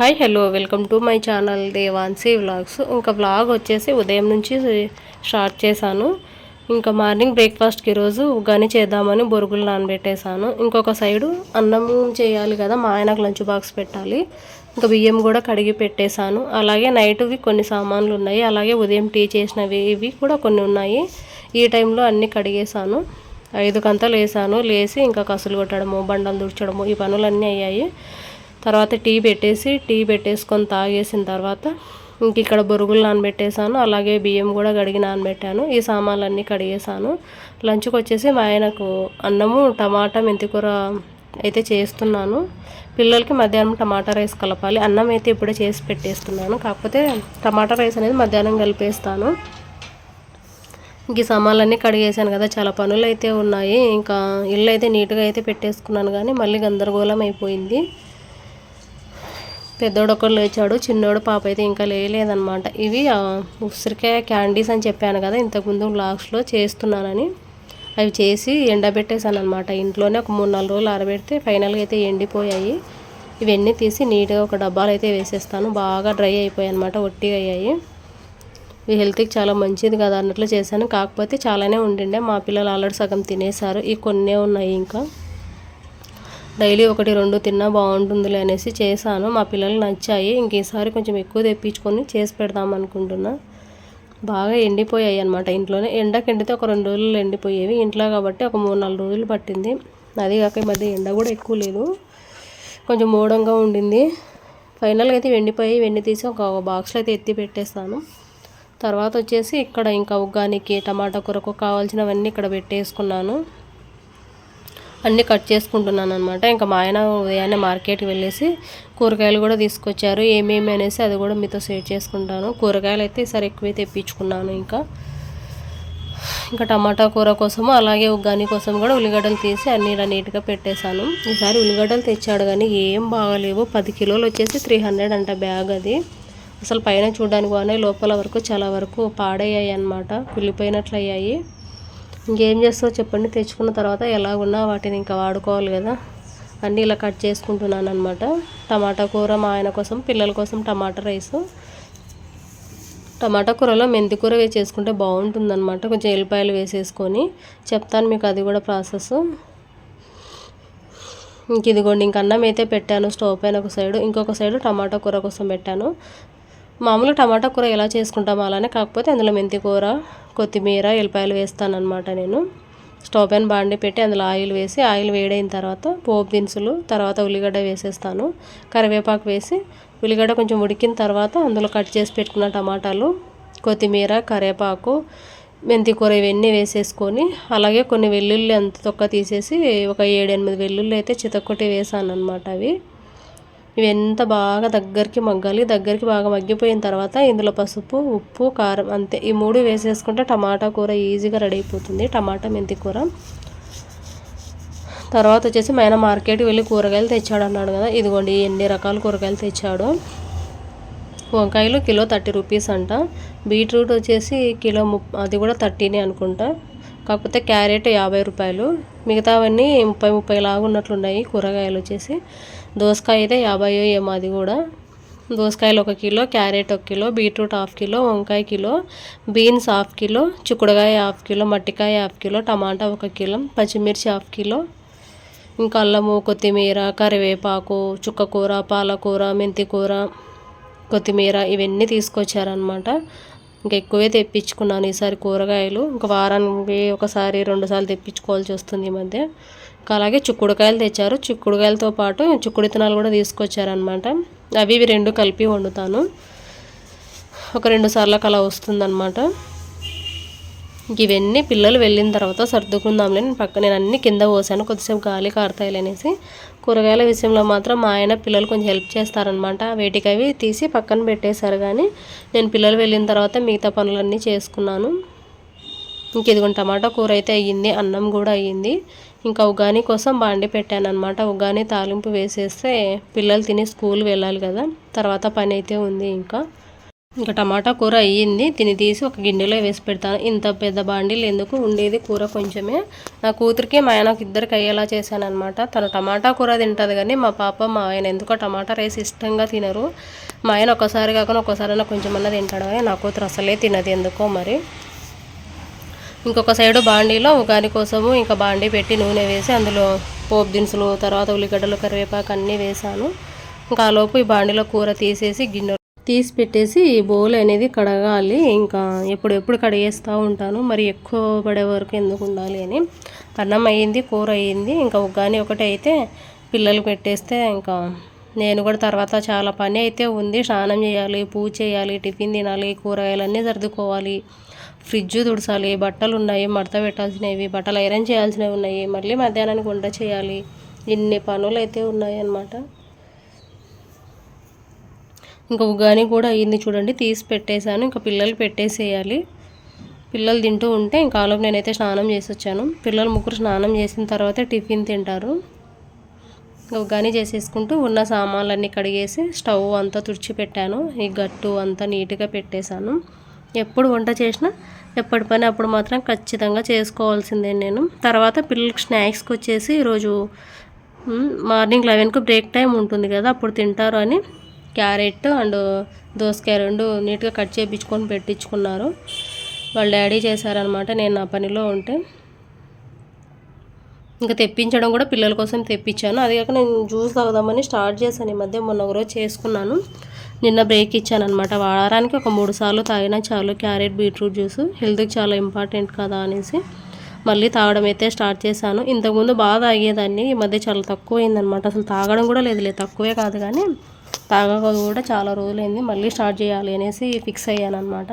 Hi hello welcome to my channel Devansi vlogs. ఇంకా vlog వచ్చేసి ఉదయం నుంచి స్టార్ట్ చేశాను. ఇంకా మార్నింగ్ బ్రేక్ఫాస్ట్కి ఈరోజు ఉగ్గాని చేద్దామని బొరుగులు నానబెట్టేశాను. ఇంకొక సైడు అన్నం చేయాలి కదా, మా ఆయనకు లంచ్ బాక్స్ పెట్టాలి. ఇంకా బియ్యం కూడా కడిగి పెట్టేశాను. అలాగే నైట్వి కొన్ని సామాన్లు ఉన్నాయి, అలాగే ఉదయం టీ చేసినవి ఇవి కూడా కొన్ని ఉన్నాయి. ఈ టైంలో అన్నీ కడిగేశాను. 5 లేసాను. లేచి ఇంకా కసులు కొట్టడము, బండలు తుడచడము ఈ పనులన్నీ అయ్యాయి. తర్వాత టీ పెట్టేసుకొని తాగేసిన తర్వాత ఇంక ఇక్కడ బొరుగులు నానబెట్టేశాను. అలాగే బియ్యం కూడా కడిగి నానబెట్టాను. ఈ సామాన్లన్నీ కడిగేశాను. లంచ్కి వచ్చేసి మా ఆయనకు అన్నము టమాటా మెంతికూర అయితే చేస్తున్నాను. పిల్లలకి మధ్యాహ్నం టమాటా రైస్ కలపాలి. అన్నం అయితే ఇప్పుడే చేసి పెట్టేస్తున్నాను, కాకపోతే టమాటా రైస్ అనేది మధ్యాహ్నం కలిపేస్తాను. ఇంక ఈ సామాన్లన్నీ కడిగేసాను కదా, చాలా పనులు అయితే ఉన్నాయి. ఇంకా ఇల్లు అయితే నీట్గా అయితే పెట్టేసుకున్నాను, కానీ మళ్ళీ గందరగోళం అయిపోయింది. పెద్దోడు ఒకడు లేచాడు, చిన్నోడు పాప అయితే ఇంకా లేదనమాట. ఇవి ఉసిరికాయ క్యాండీస్ అని చెప్పాను కదా ఇంతకుముందు వ్లాగ్స్లో చేస్తున్నానని. అవి చేసి ఎండబెట్టేశాను అనమాట. ఇంట్లోనే ఒక 3-4 రోజులు ఆరబెడితే ఫైనల్గా అయితే ఎండిపోయాయి. ఇవన్నీ తీసి నీట్గా ఒక డబ్బాలు అయితే వేసేస్తాను. బాగా డ్రై అయిపోయాయి అనమాట, ఒట్టిగా అయ్యాయి. ఇవి హెల్త్కి చాలా మంచిది కదా అన్నట్లు చేశాను. కాకపోతే చాలానే ఉండిండే, మా పిల్లలు ఆల్రెడీ సగం తినేశారు. ఈ కొన్నే ఉన్నాయి. ఇంకా డైలీ 1-2 తిన్నా బాగుంటుందిలే అనేసి చేశాను. మా పిల్లలు నచ్చాయి. ఇంక ఈసారి కొంచెం ఎక్కువ తెప్పించుకొని చేసి పెడదాం అనుకుంటున్నా. బాగా ఎండిపోయాయి అనమాట. ఇంట్లోనే ఎండకి ఎండితే ఒక 2 రోజులు ఎండిపోయేవి, ఇంట్లో కాబట్టి ఒక 3-4 రోజులు పట్టింది. అది కాక ఈ మధ్య ఎండ కూడా ఎక్కువ లేదు, కొంచెం మూడంగా ఉండింది. ఫైనల్గా అయితే ఎండిపోయి ఇవన్నీ తీసి ఒక బాక్స్లో అయితే ఎత్తి పెట్టేస్తాను. తర్వాత వచ్చేసి ఇక్కడ ఇంకా ఉగ్గానికి టమాటా కూరకు కావాల్సినవన్నీ ఇక్కడ పెట్టేసుకున్నాను. అన్నీ కట్ చేసుకుంటున్నాను అనమాట. ఇంకా మా ఆయన ఉదయాన్నే మార్కెట్కి వెళ్ళేసి కూరగాయలు కూడా తీసుకొచ్చారు. ఏమేమి అనేసి అది కూడా మీతో షేర్ చేసుకుంటాను. కూరగాయలు అయితే ఈసారి ఎక్కువే తెప్పించుకున్నాను. ఇంకా టమాటా కూర కోసము అలాగే ఉగ్గాని కోసం కూడా ఉల్లిగడ్డలు తీసి అన్నీ ఇలా నీట్గా పెట్టేశాను. ఈసారి ఉల్లిగడ్డలు తెచ్చాడు కానీ ఏం బాగాలేవు. 10 కిలోలు వచ్చేసి 300 అంట బ్యాగ్. అది అసలు పైన చూడడానికి బాగున్నాయి, లోపల వరకు చాలా వరకు పాడయ్యాయి అన్నమాట, కుళ్ళిపోయినట్లు అయ్యాయి. ఇంకేం చేస్తావో చెప్పండి, తెచ్చుకున్న తర్వాత ఎలాగున్నా వాటిని ఇంకా వాడుకోవాలి కదా. అన్నీ ఇలా కట్ చేసుకుంటున్నాను అనమాట. టమాటా కూర మా ఆయన కోసం, పిల్లల కోసం టమాటా రైసు. టమాటా కూరలో మెంతి కూర వేసేసుకుంటే బాగుంటుందన్నమాట. కొంచెం ఎల్లిపాయలు వేసేసుకొని చెప్తాను మీకు అది కూడా ప్రాసెస్. ఇంక ఇదిగోండి, ఇంక అన్నం అయితే పెట్టాను స్టవ్ పైన ఒక సైడు, ఇంకొక సైడు టమాటా కూర కోసం పెట్టాను. మామూలుగా టమాటా కూర ఎలా చేసుకుంటామో అలానే, కాకపోతే అందులో మెంతి కూర, కొత్తిమీర, ఎల్లిపాయలు వేస్తాను అనమాట. నేను స్టవ్ పైన బాండి పెట్టి అందులో ఆయిల్ వేసి, ఆయిల్ వేడైన తర్వాత పోపు దినుసులు, తర్వాత ఉల్లిగడ్డ వేసేస్తాను. కరివేపాకు వేసి ఉల్లిగడ్డ కొంచెం ఉడికిన తర్వాత అందులో కట్ చేసి పెట్టుకున్న టమాటాలు, కొత్తిమీర, కరివేపాకు, మెంతి కూర ఇవన్నీ వేసేసుకొని, అలాగే కొన్ని వెల్లుల్లి అంత తొక్క తీసేసి ఒక 7-8 వెల్లుల్లి అయితే చితక్కొట్టి వేసాను అనమాట. ఇవి ఎంత బాగా దగ్గరికి మగ్గాలి. దగ్గరికి బాగా మగ్గిపోయిన తర్వాత ఇందులో పసుపు, ఉప్పు, కారం అంతే, ఈ 3 వేసేసుకుంటే టమాటా కూర ఈజీగా రెడీ అయిపోతుంది, టమాటా మెంతి కూర. తర్వాత వచ్చేసి మా ఆయన మార్కెట్కి వెళ్ళి కూరగాయలు తెచ్చాడు అన్నాడు కదా, ఇదిగోండి ఎన్ని రకాల కూరగాయలు తెచ్చాడు. వంకాయలు కిలో 30 రూపీస్ అంట. బీట్రూట్ వచ్చేసి కిలో అది కూడా 30నే అనుకుంటా, కాకపోతే క్యారెట్ 50 రూపాయలు. మిగతావన్నీ 30 లాగా ఉన్నట్లున్నాయి కూరగాయలు వచ్చేసి. దోసకాయ అయితే 50 ఏమో, అది కూడా. దోసకాయలు 1 kilo, carrot 1 kilo, beetroot 1/2 kilo, వంకాయ కిలో, బీన్స్ 1/2 కిలో, చిక్కుడుకాయ 1/2 కిలో, మట్టికాయ 1/2 కిలో, టమాటా 1 కిలో, పచ్చిమిర్చి 1/2 కిలో, ఇంకా అల్లము, కొత్తిమీర, కరివేపాకు, చుక్కకూర, పాలకూర, మెంతి కూర, కొత్తిమీర ఇవన్నీ తీసుకొచ్చారనమాట. ఇంకా ఎక్కువే తెప్పించుకున్నాను ఈసారి కూరగాయలు. ఇంకా వారానికి ఒకసారి 2 సార్లు తెప్పించుకోవాల్సి వస్తుంది ఈ మధ్య. ఇంకా అలాగే చిక్కుడుకాయలు తెచ్చారు. చిక్కుడుకాయలతో పాటు చిక్కుడు విత్తనాలు కూడా తీసుకొచ్చారనమాట. అవి 2 కలిపి వండుతాను. ఒక 2 సార్లకు అలా వస్తుందన్నమాట. ఇవన్నీ పిల్లలు వెళ్ళిన తర్వాత సర్దుకుందాంలే, నేను అన్నీ కింద పోసాను, కొద్దిసేపు గాలి కారుతాయిలే అనేసి. కూరగాయల విషయంలో మాత్రం మా ఆయన పిల్లలు కొంచెం హెల్ప్ చేస్తారనమాట. వేటికి అవి తీసి పక్కన పెట్టేశారు, కానీ నేను పిల్లలు వెళ్ళిన తర్వాత మిగతా పనులన్నీ చేసుకున్నాను. ఇంక ఇదిగోండి టమాటా కూర అయితే అయ్యింది, అన్నం కూడా అయ్యింది. ఇంకా ఉగ్గాని కోసం బాండి పెట్టాను అనమాట. ఉగ్గాని తాలింపు వేసేస్తే పిల్లలు తిని స్కూల్ వెళ్ళాలి కదా, తర్వాత పని అయితే ఉంది ఇంకా. ఇంకా టమాటా కూర అయ్యింది, తిని తీసి ఒక గిన్నెలో వేసి పెడతాను. ఇంత పెద్ద బాండీలు ఎందుకు, ఉండేది కూర కొంచెమే. నా కూతురికి మా ఆయనకి ఇద్దరికి అయ్యేలా చేశాను అనమాట. తను టమాటా కూర తింటుంది కానీ మా పాప మా ఆయన ఎందుకో టమాటా రైస్ ఇష్టంగా తినరు. మా ఆయన ఒకసారి కాకుండా ఒకసారైనా కొంచెమన్నా తింటాడు కానీ నా కూతురు అసలే తినదు ఎందుకో మరి. ఇంకొక సైడు బాండీలో ఉగాది కోసము ఇంకా బాండీ పెట్టి నూనె వేసి అందులో పోపు దినుసులు, తర్వాత ఉల్లిగడ్డలు, కరివేపాకు అన్నీ వేసాను. ఇంకా ఆలోపు ఈ బాండీలో కూర తీసేసి గిన్నె తీసి పెట్టేసి ఈ బౌల్ అనేది కడగాలి. ఇంకా ఎప్పుడెప్పుడు కడిగేస్తూ ఉంటాను, మరి ఎక్కువ పడే వరకు ఎందుకు ఉండాలి అని. అన్నం అయ్యింది, కూర అయ్యింది. ఇంకా ఉగ్గాని ఒకటి అయితే పిల్లలు పెట్టేస్తే ఇంకా నేను కూడా తర్వాత చాలా పని అయితే ఉంది. స్నానం చేయాలి, పూజ చేయాలి, టిఫిన్ తినాలి, కూరగాయలన్నీ సర్దుకోవాలి, ఫ్రిడ్జ్ తుడసాలి, బట్టలు ఉన్నాయి మడత పెట్టాల్సినవి, బట్టలు ఐరన్ చేయాల్సినవి ఉన్నాయి, మళ్ళీ మధ్యాహ్నానికి వంట చేయాలి. ఇన్ని పనులు అయితే ఉన్నాయి అన్నమాట. ఇంకా ఉగ్గాని కూడా అయ్యింది చూడండి, తీసి పెట్టేశాను. ఇంకా పిల్లలు పెట్టేసేయాలి. పిల్లలు తింటూ ఉంటే ఇంకా ఆలోపు నేనైతే స్నానం చేసి వచ్చాను. పిల్లలు ముగ్గురు స్నానం చేసిన తర్వాత టిఫిన్ తింటారు. ఉగ్గాని చేసేసుకుంటూ ఉన్న సామాన్లన్నీ కడిగేసి స్టవ్ అంతా తుడిచిపెట్టాను. ఈ గట్టు అంతా నీట్గా పెట్టేశాను. ఎప్పుడు వంట చేసినా ఎప్పటి పని అప్పుడు మాత్రం ఖచ్చితంగా చేసుకోవాల్సిందే నేను. తర్వాత పిల్లలకి స్నాక్స్కి వచ్చేసి ఈరోజు మార్నింగ్ 11కు బ్రేక్ టైం ఉంటుంది కదా, అప్పుడు తింటారు అని క్యారెట్ అండ్ దోసకాయ రెండు నీట్గా కట్ చేయించుకొని పెట్టించుకున్నారు. వాళ్ళ డాడీ చేశారనమాట, నేను నా పనిలో ఉంటే. ఇంకా తెప్పించడం కూడా పిల్లల కోసం తెప్పించాను. అది కాక నేను జ్యూస్ తాగుదామని స్టార్ట్ చేశాను ఈ మధ్య, మొన్న ఒకరోజు చేసుకున్నాను. నిన్న బ్రేక్ ఇచ్చాను అనమాట. వారానికి ఒక 3 సార్లు తాగినా చాలు క్యారెట్ బీట్రూట్ జ్యూస్, హెల్త్కి చాలా ఇంపార్టెంట్ కదా అనేసి మళ్ళీ తాగడం అయితే స్టార్ట్ చేశాను. ఇంతకుముందు బాగా తాగేదాన్ని, ఈ మధ్య చాలా తక్కువ అయిందనమాట. అసలు తాగడం కూడా లేదు, తక్కువే కాదు కానీ తాగక కూడా చాలా రోజులైంది. మళ్ళీ స్టార్ట్ చేయాలి అనేసి ఫిక్స్ అయ్యాను అనమాట.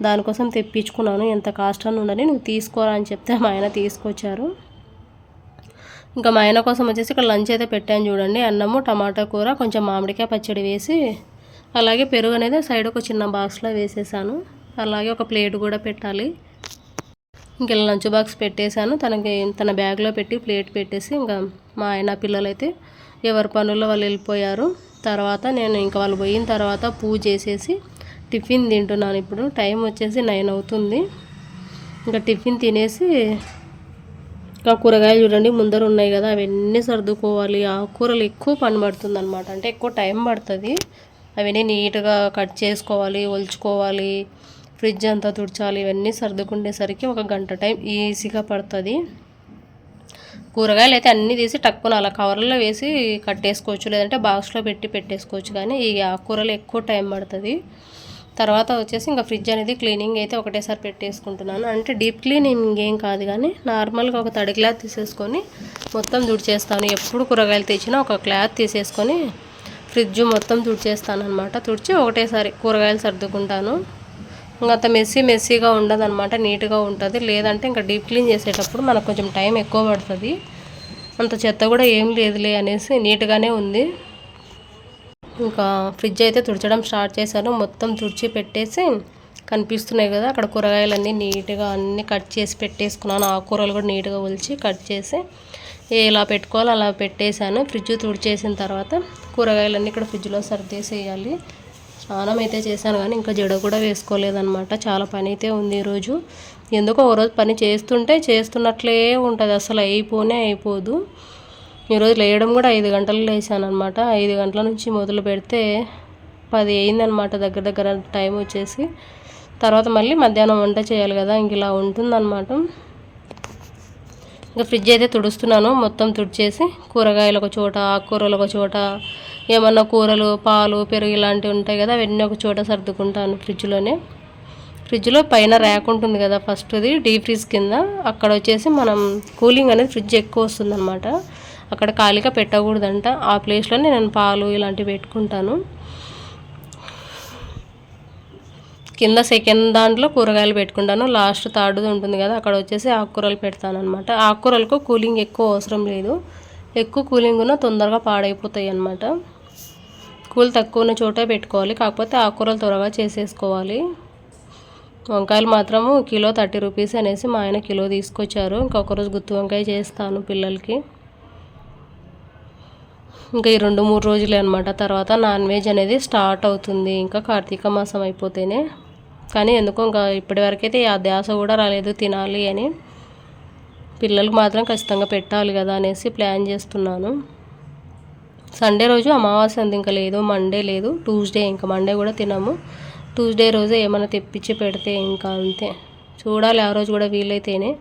దానికోసం తెప్పించుకున్నాను. ఎంత కాస్ట్ అని ఉండని, నువ్వు తీసుకోరా అని చెప్తే మా ఆయన తీసుకొచ్చారు. ఇంకా మా ఆయన కోసం వచ్చేసి ఇక్కడ లంచ్ అయితే పెట్టాను చూడండి. అన్నము, టమాటా కూర, కొంచెం మామిడికాయ పచ్చడి వేసి, అలాగే పెరుగు అనేది సైడ్ ఒక చిన్న బాక్స్లో వేసేసాను. అలాగే ఒక ప్లేట్ కూడా పెట్టాలి. ఇంక లంచ్ బాక్స్ పెట్టేశాను. తన బ్యాగ్లో పెట్టి ప్లేట్ పెట్టేసి ఇంకా మా ఆయన పిల్లలైతే ఎవరి పనుల్లో వాళ్ళు వెళ్ళిపోయారు. తర్వాత నేను ఇంకా వాళ్ళు పోయిన తర్వాత పూజ చేసేసి టిఫిన్ తింటున్నాను. ఇప్పుడు టైం వచ్చేసి 9 అవుతుంది. ఇంకా టిఫిన్ తినేసి ఇంకా కూరగాయలు చూడండి ముందర ఉన్నాయి కదా, అవన్నీ సర్దుకోవాలి. ఆకుకూరలు ఎక్కువ పని పడుతుంది అనమాట, అంటే ఎక్కువ టైం పడుతుంది. అవన్నీ నీట్గా కట్ చేసుకోవాలి, ఒలుచుకోవాలి, ఫ్రిడ్జ్ అంతా తుడచాలి, ఇవన్నీ సర్దుకునేసరికి ఒక గంట టైం ఈజీగా పడుతుంది. కూరగాయలు అయితే అన్నీ తీసి టక్కున అలా కవర్లో వేసి కట్టేసుకోవచ్చు, లేదంటే బాక్స్లో పెట్టి పెట్టేసుకోవచ్చు. కానీ ఈ ఆకుకూరలు ఎక్కువ టైం పడుతుంది. తర్వాత వచ్చేసి ఇంకా ఫ్రిడ్జ్ అనేది క్లీనింగ్ అయితే ఒకటేసారి పెట్టేసుకుంటున్నాను. అంటే డీప్ క్లీనింగ్ ఏం కాదు కానీ నార్మల్గా ఒక తడి క్లాత్ తీసేసుకొని మొత్తం తుడిచేస్తాను. ఎప్పుడు కూరగాయలు తెచ్చినా ఒక క్లాత్ తీసేసుకొని ఫ్రిడ్జ్ మొత్తం తుడిచేస్తాను అనమాట. తుడిచి ఒకటేసారి కూరగాయలు సర్దుకుంటాను. ఇంకా అంత మెస్సీగా ఉండదు అనమాట, నీట్గా ఉంటుంది. లేదంటే ఇంకా డీప్ క్లీన్ చేసేటప్పుడు మనకు కొంచెం టైం ఎక్కువ పడుతుంది. అంత చెత్త కూడా ఏం లేదులే అనేసి నీట్గానే ఉంది. ఇంకా ఫ్రిడ్జ్ అయితే తుడచడం స్టార్ట్ చేశాను. మొత్తం తుడిచి పెట్టేసి కనిపిస్తున్నాయి కదా అక్కడ కూరగాయలన్నీ నీట్గా అన్నీ కట్ చేసి పెట్టేసుకున్నాను. ఆకుకూరలు కూడా నీట్గా ఒలిచి కట్ చేసి ఎలా పెట్టుకోవాలో అలా పెట్టేశాను. ఫ్రిడ్జ్ తుడిచేసిన తర్వాత కూరగాయలన్నీ ఇక్కడ ఫ్రిడ్జ్లో సర్దేసేయాలి. స్నానం అయితే చేశాను కానీ ఇంకా జడ కూడా వేసుకోలేదన్నమాట. చాలా పని అయితే ఉంది ఈరోజు. ఎందుకో ఒకరోజు పని చేస్తున్నట్లే ఉంటుంది, అసలు అయిపోదు. ఈరోజు లేయడం కూడా 5 గంటలు లేచాను అనమాట. 5 గంటల నుంచి మొదలు పెడితే 10 అయిందనమాట దగ్గర టైం వచ్చేసి. తర్వాత మళ్ళీ మధ్యాహ్నం వంట చేయాలి కదా, ఇంక ఇలా ఉంటుందన్నమాట. ఇంకా ఫ్రిడ్జ్ అయితే తుడుస్తున్నాను. మొత్తం తుడిచేసి కూరగాయలు ఒక చోట, ఆకుకూరలు ఒక చోట, ఏమన్నా కూరలు, పాలు, పెరుగు ఇలాంటివి ఉంటాయి కదా అవన్నీ ఒక చోట సర్దుకుంటాను ఫ్రిడ్జ్లో పైన ర్యాక్ ఉంటుంది కదా ఫస్ట్ది డీప్ ఫ్రీజ్ కింద, అక్కడ వచ్చేసి మనం కూలింగ్ అనేది ఫ్రిడ్జ్ ఎక్కువ వస్తుందన్నమాట. అక్కడ ఖాళీగా పెట్టకూడదంట. ఆ ప్లేస్లోనే నేను పాలు ఇలాంటివి పెట్టుకుంటాను. కింద సెకండ్ దాంట్లో కూరగాయలు పెట్టుకుంటాను. లాస్ట్ థర్డ్ది ఉంటుంది కదా అక్కడ వచ్చేసి ఆకుకూరలు పెడతాను అనమాట. ఆకుకూరలకు కూలింగ్ ఎక్కువ అవసరం లేదు, ఎక్కువ కూలింగ్ ఉన్న తొందరగా పాడైపోతాయి అన్నమాట. కూల్ తక్కువ ఉన్న చోటే పెట్టుకోవాలి, కాకపోతే ఆకుకూరలు త్వరగా చేసేసుకోవాలి. వంకాయలు మాత్రము కిలో 30 రూపీస్ అనేసి మా ఆయన కిలో తీసుకొచ్చారు. ఇంకొక రోజు గుత్తి వంకాయ చేస్తాను పిల్లలకి. ఇంకా ఈ 2-3 రోజులే అనమాట. తర్వాత నాన్ వెజ్ అనేది స్టార్ట్ అవుతుంది ఇంకా కార్తీక మాసం అయిపోతేనే. కానీ ఎందుకో ఇంకా ఇప్పటివరకైతే ఆ ధ్యాస కూడా రాలేదు తినాలి అని. పిల్లలకు మాత్రం ఖచ్చితంగా పెట్టాలి కదా అనేసి ప్లాన్ చేస్తున్నాను. సండే రోజు అమావాస్య ఉంది, ఇంకా లేదు. మండే లేదు, ట్యూస్డే. ఇంకా మండే కూడా తినము. ట్యూస్డే రోజు ఏమైనా తెప్పించి పెడితే ఇంకా అంతే. చూడాలి ఆ రోజు కూడా వీలైతేనే.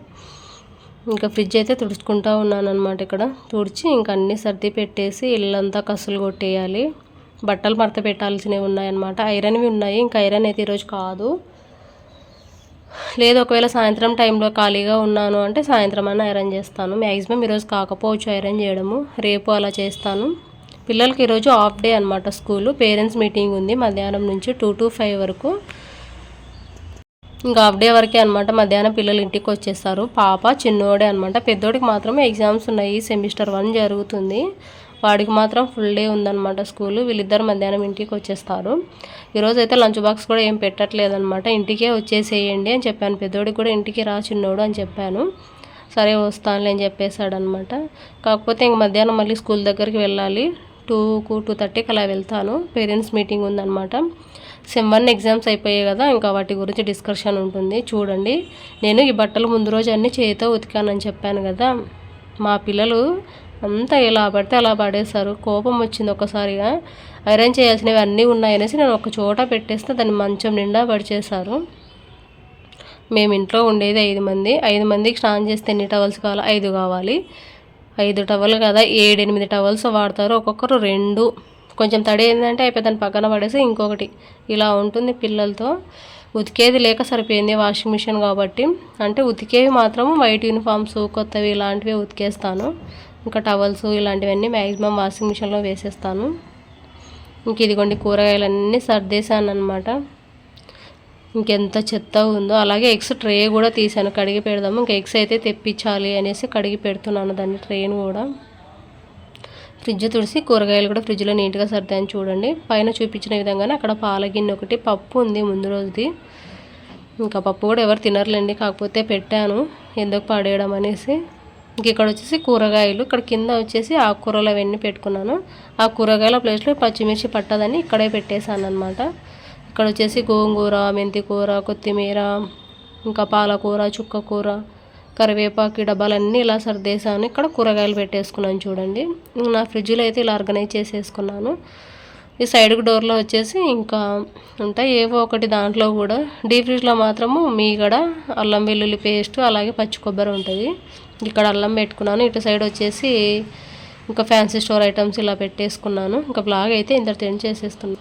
ఇంకా ఫ్రిడ్జ్ అయితే తుడుచుకుంటూ ఉన్నాను అనమాట. ఇక్కడ తుడిచి ఇంకా అన్నీ సర్ది పెట్టేసి ఇల్లంతా కసులు కొట్టేయాలి. బట్టలు మడత పెట్టాల్సినవి ఉన్నాయన్నమాట. ఐరన్వి ఉన్నాయి. ఇంకా ఐరన్ అయితే ఈరోజు కాదు. లేదు ఒకవేళ సాయంత్రం టైంలో ఖాళీగా ఉన్నాను అంటే సాయంత్రం అయినా ఐరన్ చేస్తాను. మ్యాక్సిమం ఈరోజు కాకపోవచ్చు ఐరన్ చేయడము, రేపు అలా చేస్తాను. పిల్లలకి ఈరోజు హాఫ్ డే అనమాట స్కూలు. పేరెంట్స్ మీటింగ్ ఉంది మధ్యాహ్నం నుంచి 2 to 5 వరకు. ఇంకా హాఫ్ డే వరకే అనమాట. మధ్యాహ్నం పిల్లలు ఇంటికి వచ్చేస్తారు. పాప చిన్నోడే అనమాట. పెద్దోడికి మాత్రమే ఎగ్జామ్స్ ఉన్నాయి. సెమిస్టర్ 1 జరుగుతుంది. వాడికి మాత్రం ఫుల్ డే ఉందన్నమాట స్కూలు. వీళ్ళిద్దరు మధ్యాహ్నం ఇంటికి వచ్చేస్తారు. ఈరోజు అయితే లంచ్ బాక్స్ కూడా ఏం పెట్టట్లేదనమాట. ఇంటికే వచ్చేసేయండి అని చెప్పాను. పెద్దోడికి కూడా ఇంటికి రా చిన్నోడు అని చెప్పాను. సరే వస్తానులే అని చెప్పేశాడనమాట. కాకపోతే ఇంక మధ్యాహ్నం మళ్ళీ స్కూల్ దగ్గరికి వెళ్ళాలి. 2-2:30కి అలా వెళ్తాను. పేరెంట్స్ మీటింగ్ ఉందన్నమాట. సెమ్ 1 ఎగ్జామ్స్ అయిపోయాయి కదా, ఇంకా వాటి గురించి డిస్కషన్ ఉంటుంది. చూడండి, నేను ఈ బట్టలు ముందు రోజు అన్నీ చేతితో ఉతికానని చెప్పాను కదా. మా పిల్లలు అంతా ఎలా పడితే అలా పడేశారు. కోపం వచ్చింది ఒకసారిగా. ఐరన్ చేయాల్సినవి అన్నీ ఉన్నాయనేసి నేను ఒక చోట పెట్టేస్తే దాన్ని మంచం నిండా పడిచేశారు. మేము ఇంట్లో ఉండేది 5 మంది. 5 మందికి స్నానం చేస్తే ఎన్ని టవల్స్ కావాలి? 5 కావాలి. 5 టవల్ కదా, 7-8 టవల్స్ వాడతారు. ఒక్కొక్కరు 2. కొంచెం తడి ఏంటంటే అయిపోయి దాన్ని పక్కన పడేసి ఇంకొకటి ఇలా ఉంటుంది పిల్లలతో. ఉతికేది లేక సరిపోయింది వాషింగ్ మిషన్ కాబట్టి. అంటే ఉతికేవి మాత్రం వైట్ యూనిఫామ్స్ కొత్తవి ఇలాంటివి ఉతికేస్తాను. ఇంకా టవల్స్ ఇలాంటివన్నీ మ్యాక్సిమం వాషింగ్ మిషన్లో వేసేస్తాను. ఇంక ఇదిగోండి కూరగాయలన్నీ సర్దేశాను అనమాట. ఇంకెంత చెత్త ఉందో. అలాగే ఎగ్స్ ట్రే కూడా తీసాను, కడిగి పెడదాము. ఇంకా ఎగ్స్ అయితే తెప్పించాలి అనేసి కడిగి పెడుతున్నాను దాన్ని, ట్రేను కూడా. ఫ్రిడ్జ్ తుడిసి కూరగాయలు కూడా ఫ్రిడ్జ్లో నీట్గా సర్దాను చూడండి. పైన చూపించిన విధంగానే అక్కడ పాల గిన్నె ఒకటి, పప్పు ఉంది ముందు రోజుది. ఇంకా పప్పు కూడా ఎవరు తినర్లేండి, కాకపోతే పెట్టాను ఎందుకు పడేయడం అనేసి. ఇంక ఇక్కడ వచ్చేసి కూరగాయలు, ఇక్కడ కింద వచ్చేసి ఆకుకూరలు అవన్నీ పెట్టుకున్నాను. ఆ కూరగాయల ప్లేస్లో పచ్చిమిర్చి పట్టదని ఇక్కడే పెట్టేశాను అనమాట. ఇక్కడ వచ్చేసి గోంగూర, మెంతి కూర, కొత్తిమీర, ఇంకా పాలకూర, చుక్కకూర, కరివేపాకు డబ్బాలన్నీ ఇలా సర్దేశాను. ఇక్కడ కూరగాయలు పెట్టేసుకున్నాను చూడండి. నా ఫ్రిడ్జ్లో అయితే ఇలా ఆర్గనైజ్ చేసేసుకున్నాను. ఈ సైడ్కి డోర్లో వచ్చేసి ఇంకా ఉంటాయి ఏవో ఒకటి. దాంట్లో కూడా డీప్ ఫ్రిడ్జ్లో మాత్రము మీగడ, అల్లం వెల్లుల్లి పేస్ట్, అలాగే పచ్చి కొబ్బరి ఉంటుంది. ఇక్కడ అల్లం పెట్టుకున్నాను. ఇటు సైడ్ వచ్చేసి ఇంకా ఫ్యాన్సీ స్టోర్ ఐటమ్స్ ఇలా పెట్టేసుకున్నాను. ఇంకా బ్లాగ్ అయితే ఇంత టెన్ చేసేస్తున్నాను.